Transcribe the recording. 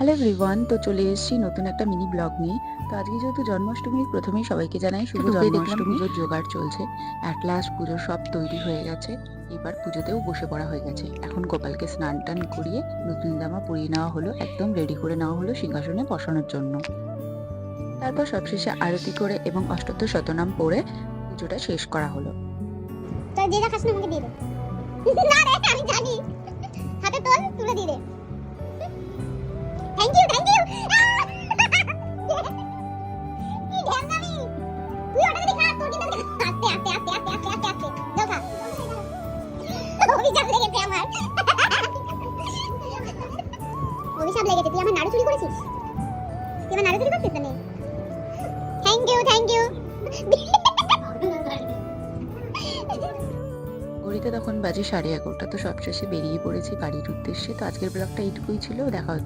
Hello everyone, তো চলে এসেছি নতুন একটা মিনি ব্লগ নিয়ে। তো আজকে যেহেতু জন্মাষ্টমী, প্রথমেই সবাইকে জানাই শুভ জন্মাষ্টমী। পুজোর জোগাড় চলছে, অ্যাট লাস্ট পুজো সব তৈরি হয়ে গেছে। এবার পুজোতেও বসে পড়া হয়ে গেছে। এখন গোপালকে স্নান টান করিয়ে নতুন জামা পরিয়ে নেওয়া হলো, একদম রেডি করে নেওয়া হলো সিংহাসনে বসানোর জন্য। তারপর সবশেষে আরতি করে এবং অষ্টোত্তর শতনাম পড়ে পুজোটা শেষ করা হলো। তো যে খাস না আমাকে দিয়ে দে। না রে আমি জানি। হাতে তোল তুলে দিয়ে দে। Thank you thank you. কি ঢ্যামনামি। তুই ওটা যদি খা তোর কিন্তু আস্তে আস্তে আস্তে আস্তে আস্তে আস্তে আস্তে যাও খা। অভিশাপ লেগেছে আমার। অভিশাপ লেগেছে, তুই আমার নাড়ু চুরি করেছিস। তুই আমার নাড়ু চুরি করছিস না? Thank you thank you. ঘড়িতে তখন বাজে 11:30। তো সবশেষে বেরিয়ে পড়েছি বাড়ির উদ্দেশ্যে। তো আজকের ব্লগটা এইটুকুই ছিল। দেখা হচ্ছে